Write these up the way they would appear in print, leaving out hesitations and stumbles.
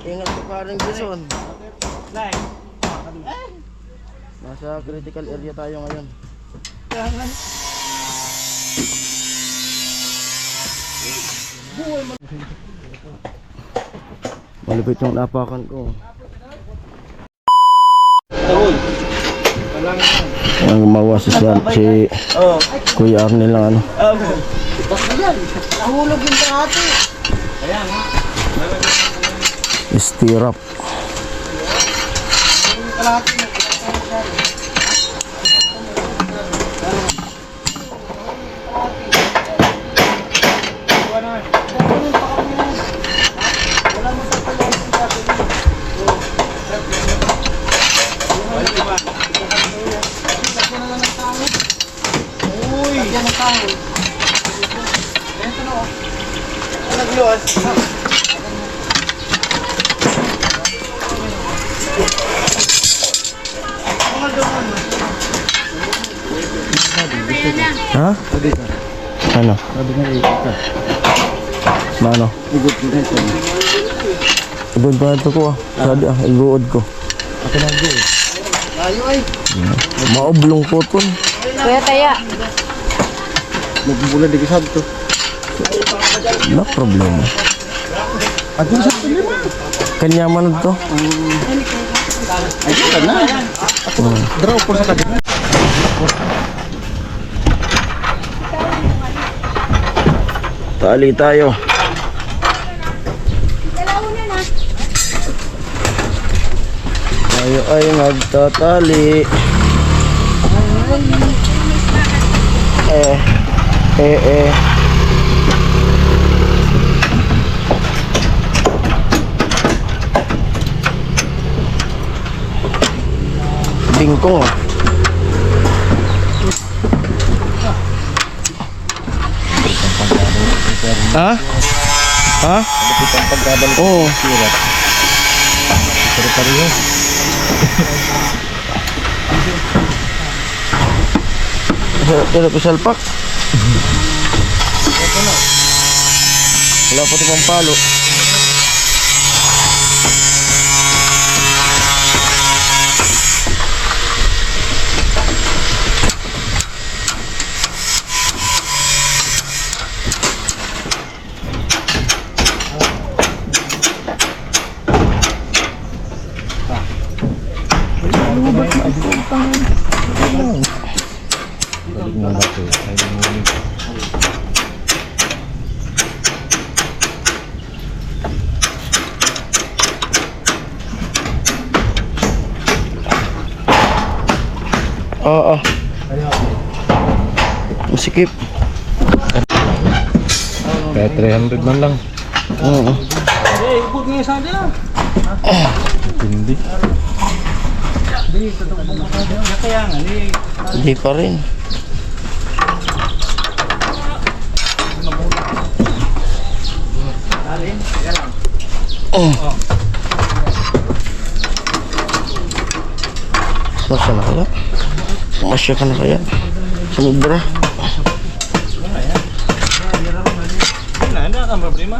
Ingat ka parang Jason. Like. Nasa critical area tayo ngayon. Malupit yung napakan ko. Ang gumawa si Kuya Arnel lang ano. Nahulog yung ate. Kaya nga. Stirrup. Ha? Ano? Ano? Igod pa ito ko ah. Sabi ah, iguod ko. Ako na go. Ayo ay. Maoblong ko to. Kuya Taya. Magbubulan di kisab to. No problema. Ako sa problema. Kanya man to. Ay kita na. Ako draw po sa kadit. Tali tayo. Tayo ay magtatali. Eh. Bingkong. Ha? Ha? Oo. Pero pisalpak. Wala pa ito pang palo. Oo. Masikip. Kaya 300 man lang. Oo. Eh, ikot nga sa dyan. Hindi. Kaya nga, Hindi pa rin. Oh. Masya na kaya? Masya ka na kaya? Sumubra. Hindi ka problema.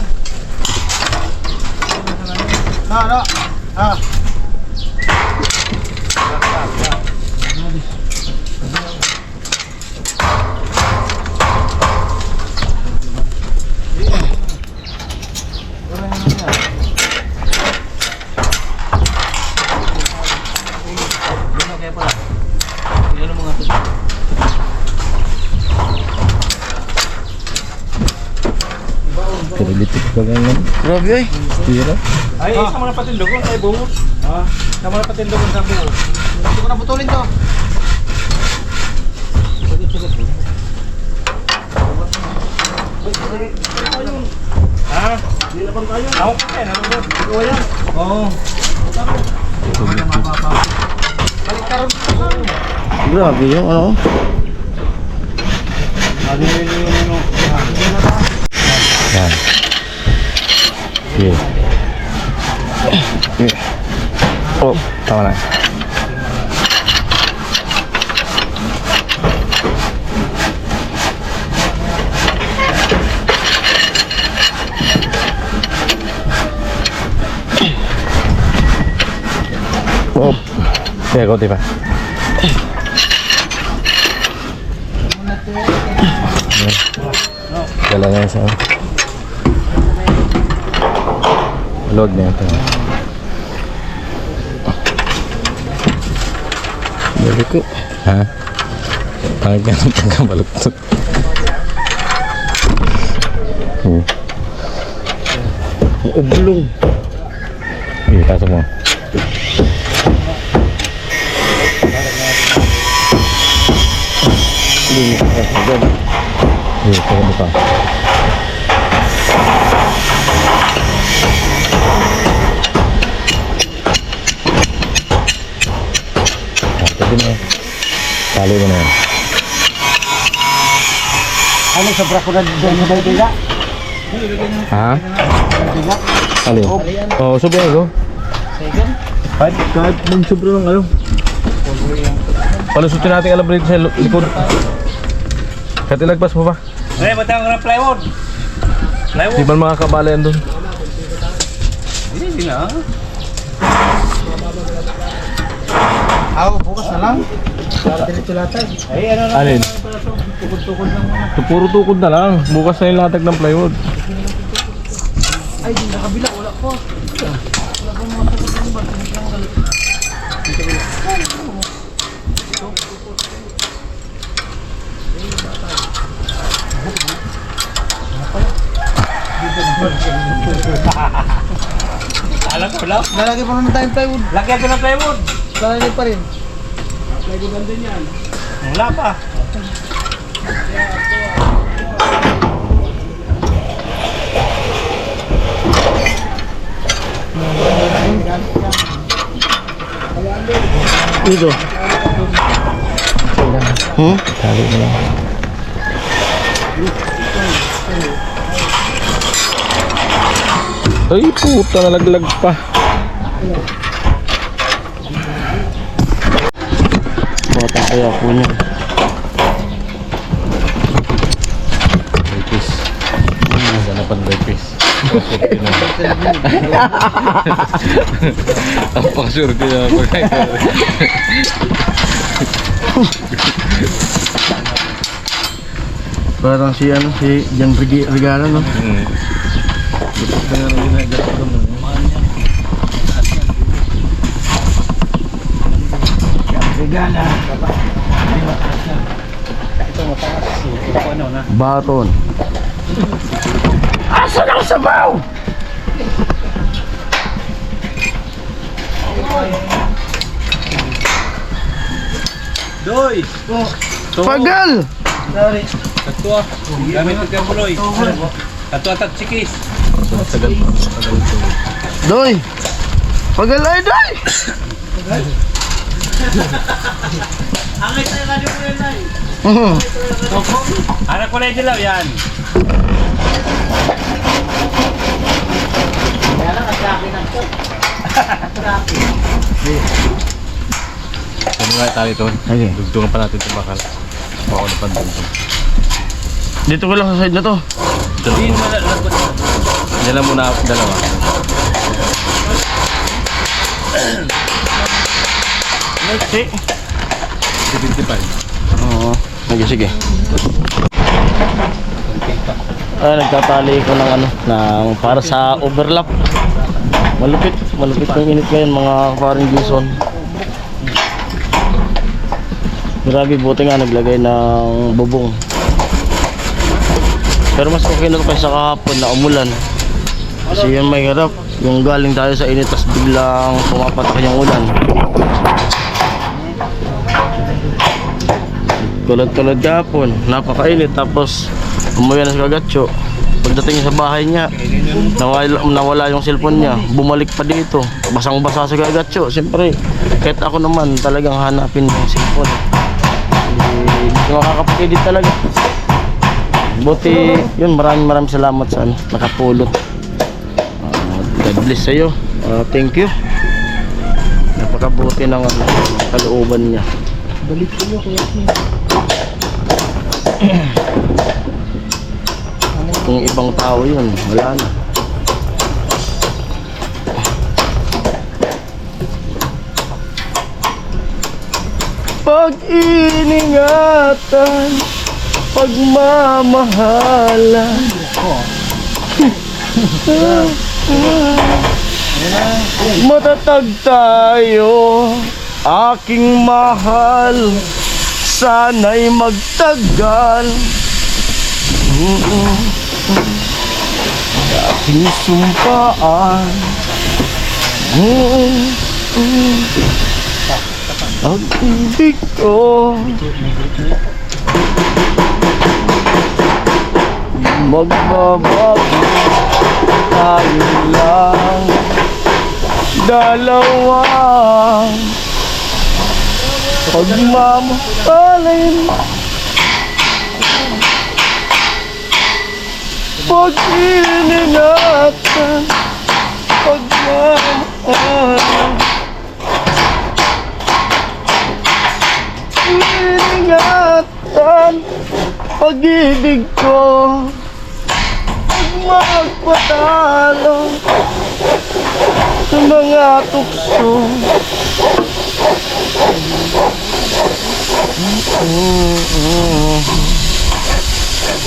Kerilitik ka ganyan. Grabe ay. Tira. Ay, isa mo na patindogon ay buhos. Isa mo na patindogon sa buhos. Ito mo na putulin to. Ha? Hindi na bang tayo? Ako pa yan. Ano ba? Ikaw yan? Oo. Balik ka rin. Grabe yung ano. Ano yung Yan. Okay. Okay. Oh, tama na. Oh. Kaya ko, diba? Wala na isa. Log na ito. Balik ko. Ha? Pangit ka ng pagkabaluktot. Ublong. Iya, pasok mo. Iya, pasok mo pa. Pwede na. Tali mo na yan. Ano sobra ko na doon sa Baytiga? Ha? Alin? Oh, sabihin ko. Kahit mong sobra lang kayo. Palusutin natin alam rito sa likod. Kahit ilagpas mo pa. Eh, batang ng plywood. Di ba makakabala yan doon? Hindi na. Ako, bukas na lang. Para diretso-latag. Ay, ano na. Alin? Tukod-tukod lang muna. Puro tukod na lang. Bukas na yung latag ng plywood. Ay, di nakabila. Wala ko. Wala ko mga tukod ng ba. Alam ko lang. Lalagay pa naman tayong plywood. Lagyan ko ng plywood. Lalagay pa rin. Plywood lang din yan. Wala pa. Dito. Tali mo lang. Ay, puta, nalaglag pa. Bata kaya po niya. Repis. Sana pan repis. Apa sure ko yan. Parang si ano, si Jan Regalo, no? Regala. Ito mataas. Ito ano na. Baton. Asa ng sabaw? Doy! Pagal! Sorry. Katua. Gamit ko yung buloy. Katua at chikis. Doy! Pagal ay, Doy! Angay tayo ka mo yan ay. Mhm. Anak ko na yung dilaw yan. Kaya lang, atrakin ang to. Ano nga tali ito? Okay. Dugtungan pa natin itong bakal. Baka na pandugtong. Dito ko lang sa side na to. Hindi mo nalagod. Yan lang muna dalawa. Okay. 55. Oo. Sige. Nagtatali ko ng ano, ng para sa overlap. Malupit ng init ngayon mga paring Jason. Grabe, buti nga naglagay ng bubong. Pero mas okay na ito kaysa kahapon na umulan. Kasi yun mahirap. Yung galing tayo sa init tapos biglang pumapatak yung ulan. Tulad kahapon, napakainit tapos umuwi na sa Kagatso. Pagdating sa bahay niya, nawala yung cellphone niya, bumalik pa dito, basang-basa sa Kagatso. Siyempre, kahit ako naman talagang hanapin yung cellphone. Hindi makakapagedit talaga. Buti, yun, maraming salamat sa nakapulot. God bless sa'yo. Thank you. Napakabuti ng kalooban niya. Balik ko nyo kaya. Kung ibang tao yun, wala na. pag-iningatan, pagmamahalan. Matatag tayo, aking mahal, sana'y magtagal. Aking sumpaan, ang ibig ko magbabago, tayo lang dalawa, pagmamahalin, pag-iningatan, pagmamahalan, iningatan, pag-ibig ko magpatalo sa mga tukso.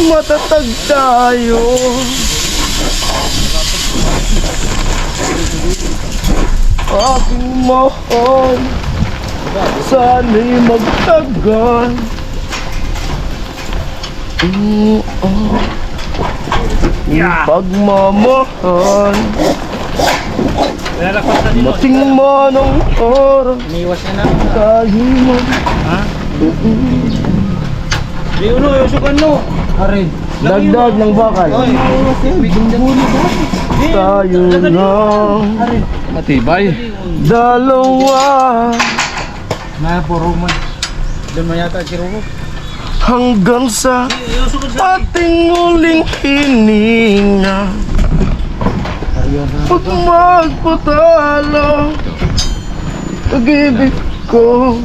Matatag tayo, aking mahal, sana'y magtagal. Pagmamahal, mating man ang oras, Iniwas niya na. tayo mag Ha? Di ulo, yusukan no. Aray. dagdag ng bakal. Tayo lang Matibay. dalawa, Na, puro man. Doon mo yata si Rubo. hanggang sa ating uling hininga. Pag magpatalo, pag-ibig ko.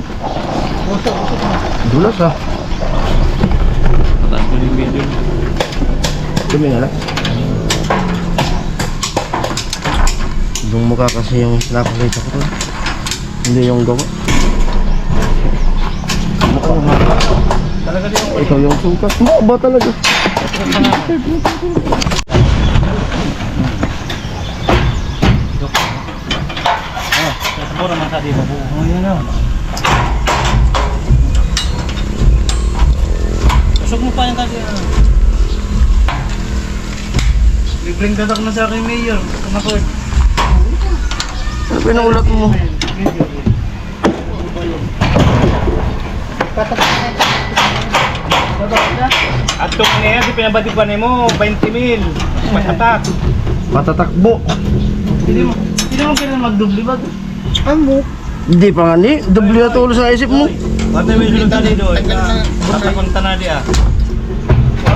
Dulas ah. Taas mo yung video. Dumi nga lang. Yung mukha kasi yung napakita ko to. Hindi yung gawa. Talaga din yung Ikaw yung sukat. Maba talaga. Puro man sa di mo. Oh, yan o. Usok mo pa yung kasi. Libreng dadak na sa akin, Mayor. Kumakord. Ano pinuulat mo? At kung ano yan, si pinabatipan mo, 20,000. Patatak. Patatakbo. Hindi mo kailan magdubli ba? Amo. Hindi pa nga ni. Doble na tulo sa isip mo. Pati may sulong tali doon. Patakunta na di ah.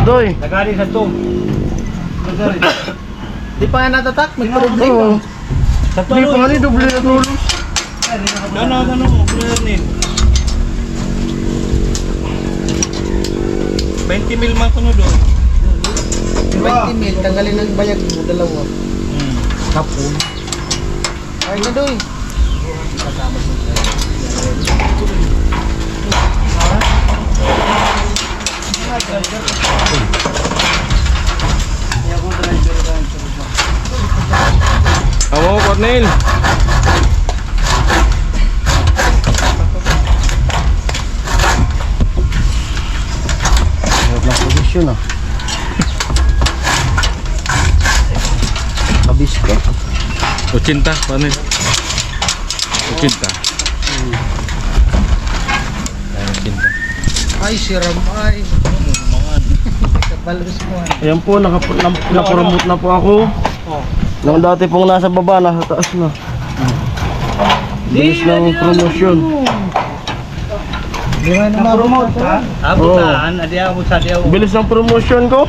Doy. Nagari sa to. Nagari. Di pa nga natatak, may problem. Oo. Sa to, Hindi pa nga ni. Doble na tulo. Gano, brother Nin. 20,000 man kuno doon. 20,000, tanggalin ng bayag mo, dalawa. Kapon. Ay na doy. Ako, Cornel. Walang posisyon ah. Kabis ka. 80, Cornel. 80. Ay, siram ay. Kabalos mo. Ayan po, napromote na po ako. Nung dati pong nasa baba, nasa taas na. Bilis ng promosyon. Di ba naman Na-promote ka? Abutan, adi ako sa di ako. Bilis ng promosyon ko.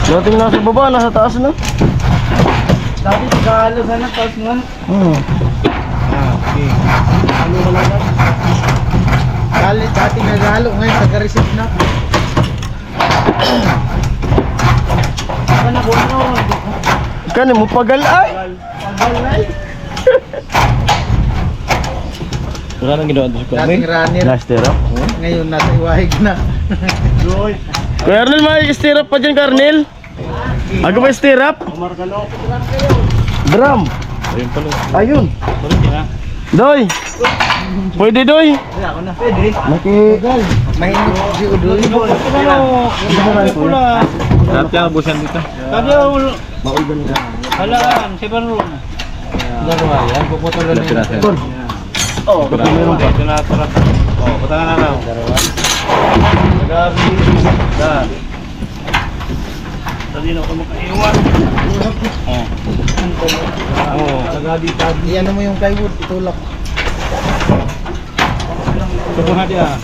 Dating nasa baba, nasa taas na. Sabi tagalo sana taas mo. Okay. Ano ka lang? Kalit dati nagalo ngayon taga-receive na. Ano ko no? Kani mo pagal ay. Pagalay. Wala nang ginawa doon sa Dating runner. Na-stirap. Ngayon nasa iwahig na. Kuya Arnel, may stirap pa dyan, Arnel? Ako ba stirap? Drum. Ayun pala. Ayun. Doy. Pwede, Doy. Pwede. Makigal. May si Udoy. Lahat yan, busan dito. Halaan, si Barun. Dalawa yan. Puputol na yun. Oo, meron pa. Tinatara. Oo, patangan na lang. Gabi. Da. Dali na ako makaiwan. Oo. Iyan mo yung plywood. Itulak. Ito na dia.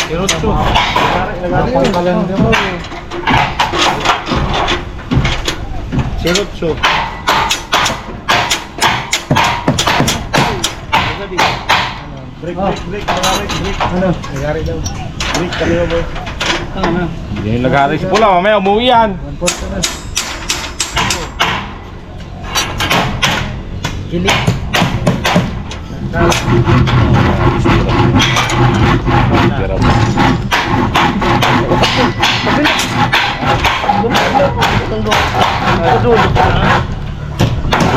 Irotso. Napang kalanda mo. Irotso. Break. Ano? Nagari daw. Break kami boy. Tama. Hindi yung nag-aaral si Pula, mamaya umuwi yan. 1/4 na. Kilik.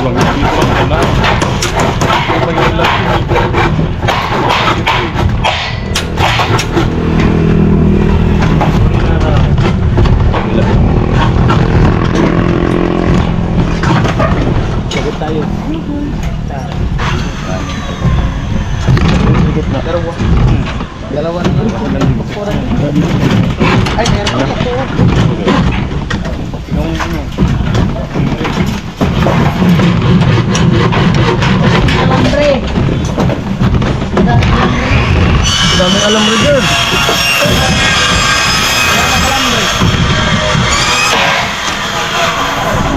Kulang dito lang na. Sagot tayo. Dalawa. Dalawa na. Ay, meron pa ito. Alambre. Daming alam mo dyan.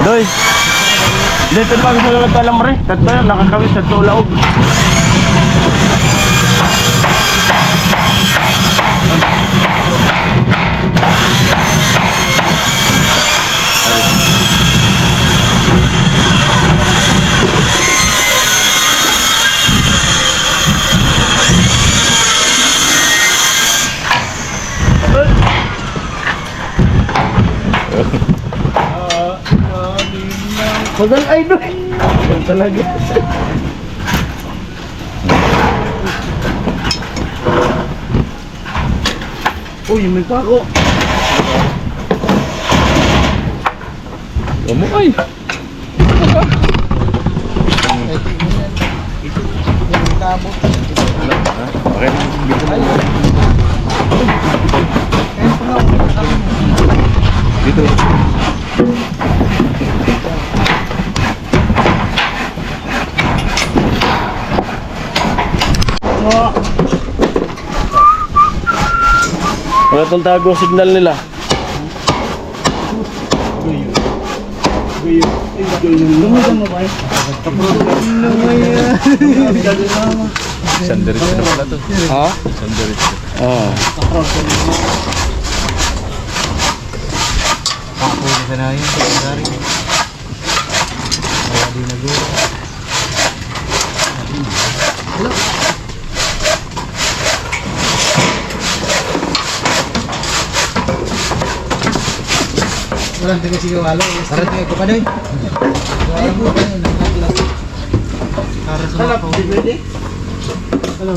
Doy. Dito pa gusto lang alam mo rin. Tatlo yan, nakakawin sa tulaog. Magal ay doy. Talaga. Uy, may pako. Umuay. Okay, dito na. Dito. Wala itong tagong signal nila. Sandarit na pala to. Ha? Sandarit. Oo. Ako na sa nahin. Dari. Kaya di naguro. Walang taga sigawalo. Sarap tayo ko pa doy. Ay po tayo nagkaklas. Para sa mga pawin. Pwede? Hello.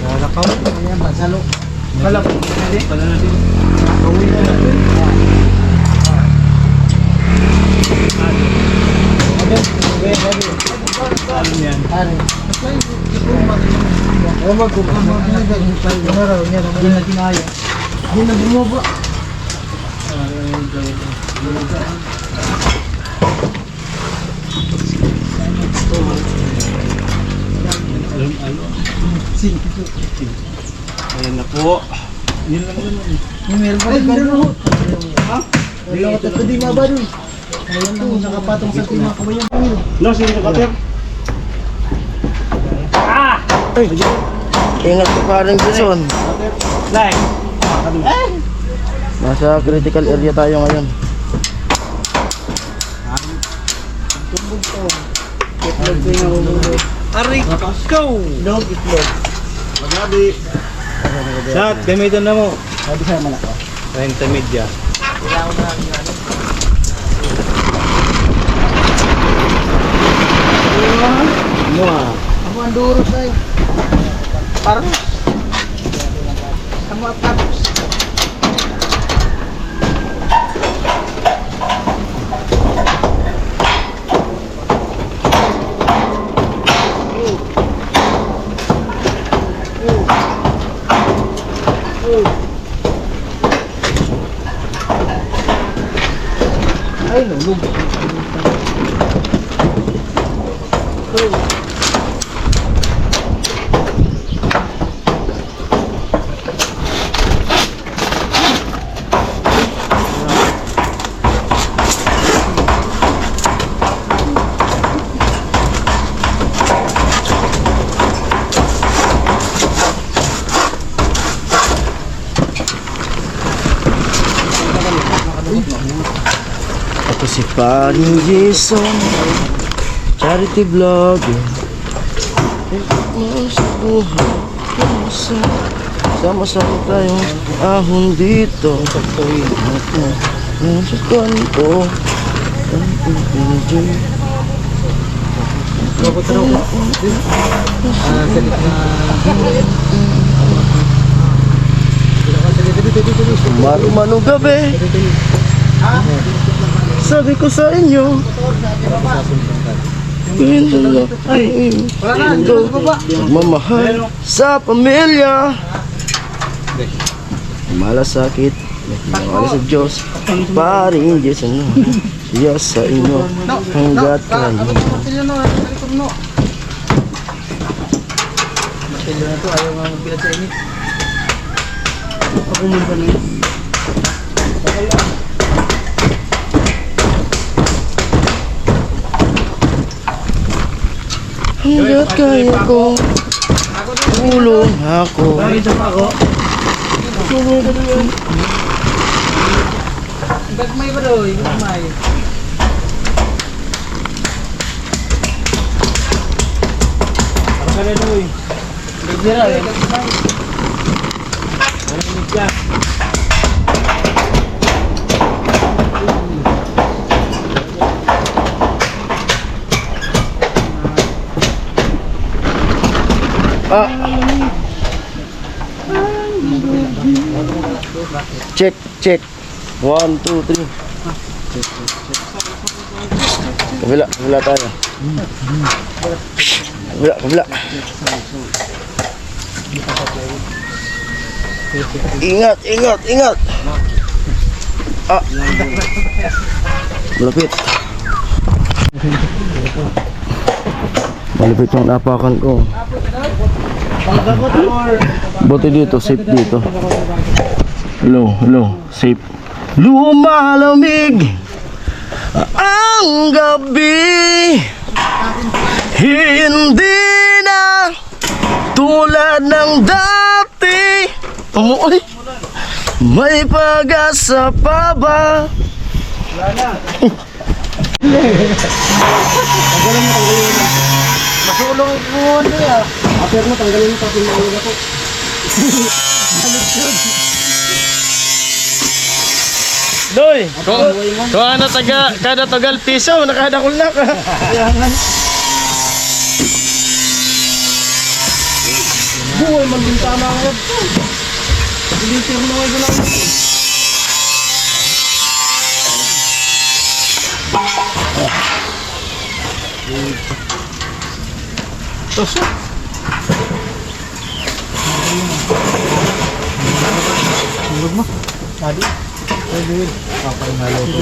Kalakaw. Ayan, bansalo. Kalap. Pwede? Pala natin. Pawin na natin. Ano yan? Ano? Ewan ko kung ano yung araw niya. Hindi na tinaya. Hindi na bumaba. Ayan na po. Yun lang naman. Yung meron pa rin gano'n. Ha? Wala ko ito di mabaroy. Ayun lang, nakapatong sa tima ko ba yan? No, sino ka ter? Ingat ka pa rin, Jason. Like. Nasa critical area tayo ngayon. Itlog ko yung nahulog. Aray ko! Dog, itlog. Magabi. Shot, gamitan na mo. Sabi sa'yo man ako. 30 media. Ako ang duro sa'yo. Parang. Kamu at tapos. Ay, nulog. Ako si Paring Jason, charity vlogger. Sa buhay, sama-sama tayong ahon dito. Sa kanto. Mano gabi, sabi ko sa inyo, mamahal sa pamilya, malasakit, mawala sa Diyos, Paring Jason, siya sa inyo, hanggat kayo. Matilyo na to, ayaw nga magbilag sa init. Ako muna na yun. Hanggat kaya ko, tulong ako. Bakit pa ako? Gagmay ba daw? Gagmay. Parang ganun mo eh. Gagira eh. Anong media? Check, check. 1, 2, 3. Kabila tayo. Kabila. Ingat. Malapit yung napakan ko. Buti dito, safe dito. Hello, safe. Lumalamig ang gabi, hindi na tulad ng dati. Ay, may pag-asa pa ba? Masulong ko ano ya. Aper mo, tanggalin mo pati mga ko. Doy, kung ano kada tagal piso, nakadakol na ka. Buhay man din tama nga ito. Hindi siya mo mga gulang. Tosok. Tulog mo. Tadi. Pwede. Kapal na loko.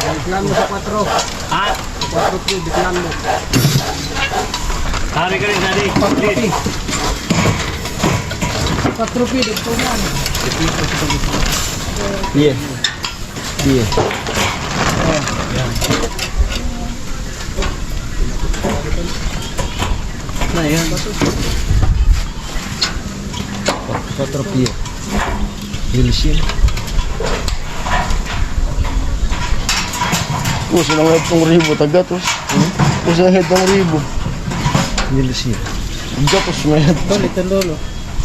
Biklan mo sa 4. Ah! 4 po, biklan mo. Hari ka rin, Daddy. 4 p, dito man. Yeah. Na yan. 4 p. Hilsin. Puso lang itong ribo, tagatos. Puso lang itong ribo. Hilsin. Gatos na yan. Tol, ito lolo.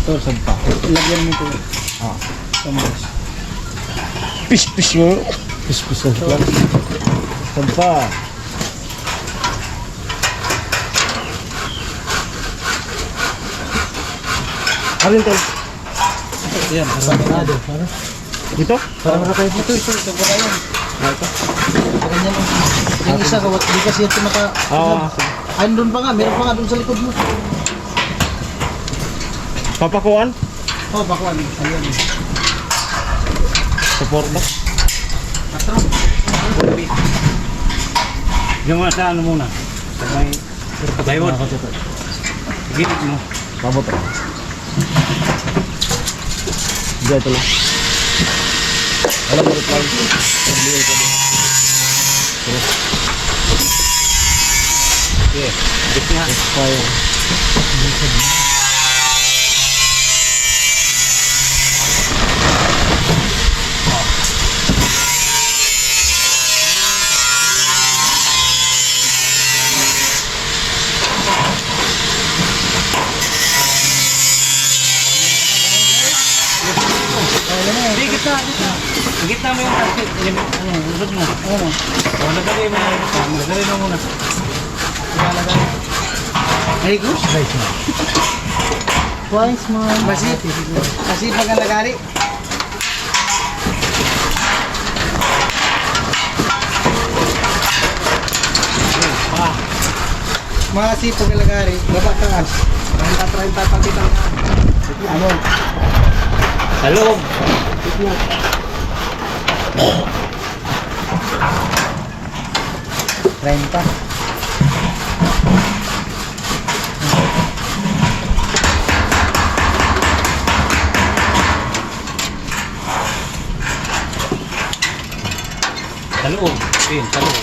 Tol, sampa. Lagyan mo ito. Tamos. Pis-pis mo. Pispisan lang. Sampa. Alin tol? Yan, sarado. Dito? Para makakain ito. Ito ba yan? Ito. Ganyan lang. Yung isa, kawat, di kasi ito maka... Oo. Ayun doon pa nga, meron pa nga doon sa likod mo. Papakuan? Oh, bakuan. Ayun. Support ba? Patron. Yung mga sa ano muna. May plywood. Gilid mo. Pabot ako. Dito lang. Alam mo rin lang. Pagbihin ko din. Okay. Bit nga. Fire. Di, gitna. Gitna mo yung plastic. Ano, usod mo. Oo. O, nagagay mo na. Nagagay mo muna. Ay, Gus. Twice mo. Kasi pag ang lagari. Mga sipag ang lagari. Baba taas. Ang tatrain tatang ano? Sa loob. Train pa. Sa loob. Pin, sa loob.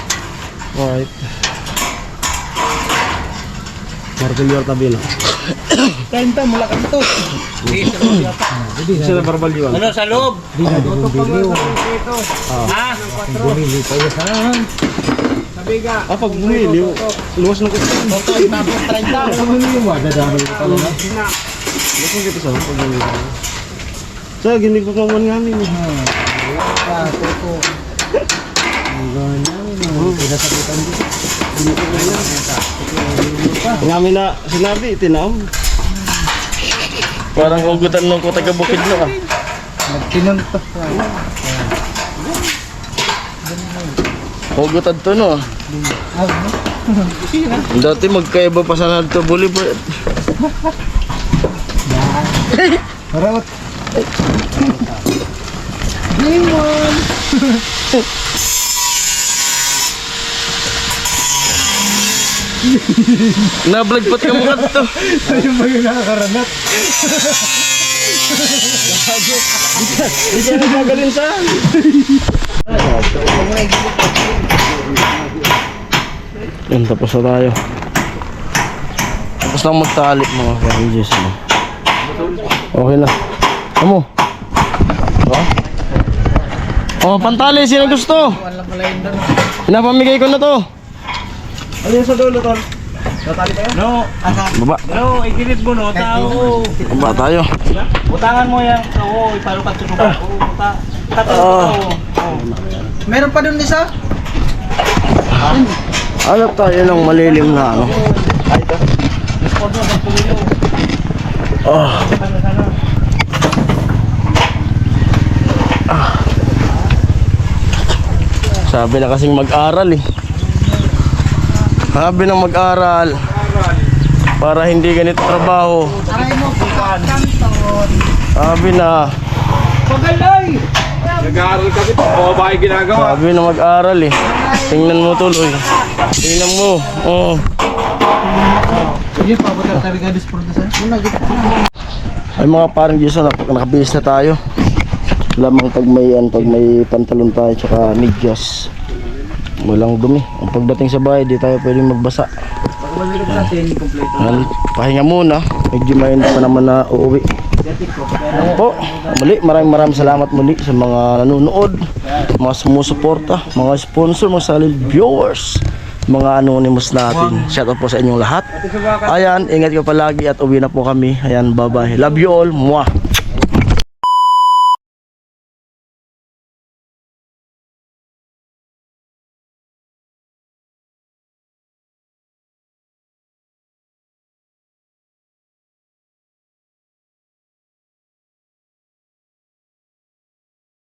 Alright. Martilyo tabila. Train pa, mula ka dito. Di, sa loob yata. Sila barbal yun. Ano, sa loob? Di na bumili. Ha? Bumili pa yun. Ah, pag bumili, luwas ng kutin. Toto, tapos 30. Ano mo yung madadami pa lang? Luwas ng kutin sa pag bumili. Sa ginig ko naman namin. Toto. Ang gawin namin. Pinasabitan dito. Ngamin na sinabi, tinaom. Parang hugutan nung ko taga bukid no ah. Nagtinuntok. Hugutan to no ah. Dati magkaiba pa sana dito Boulevard. Harap. Limon. Na-vlog pat ka mo to. Ayun ba yung nakakaranat? Hindi ka nagagalin saan. Yan, tapos na tayo. Tapos lang magtali mga ka-AJs. Okay na. Amo. Diba? Oh, pantali. Sino gusto? Wala pala yun doon. Pinapamigay ko na to. Ano yung sa dulo, tol? Natali tayo? No, Baba. no, igilid mo no, tao. Baba tayo. Butangan mo yan. Oo, ipalukat ko ba? Oo, buta. Meron pa doon isa? Hanap tayo ng malilim na ano. Oh. Sabi na kasing mag-aral eh. Sabi na mag-aral para hindi ganito trabaho. Aray mo, kanton. Sabi na. Pagalay! Nag-aaral kami, babae ginagawa. Sabi na mag-aral eh. Tingnan mo tuloy. Tingnan mo. Oh. Sige, pabutan tabi ka disprodusan. Muna, kita. Ay mga parang Diyos na nakabihis na tayo. Lamang pag may pantalon tayo tsaka medyas. Walang dumi. Ang pagdating sa bahay, di tayo pwedeng magbasa. Pag natin, kompleto. Pahinga muna. Medyo mainit pa naman na uuwi. Ayan po. Muli, maraming salamat muli sa mga nanonood, mga sumusuporta, mga sponsor, mga silent viewers, mga anonymous natin. Shout out po sa inyong lahat. Ayan, ingat kayo palagi at uwi na po kami. Ayan, bye bye. Love you all. Mwah.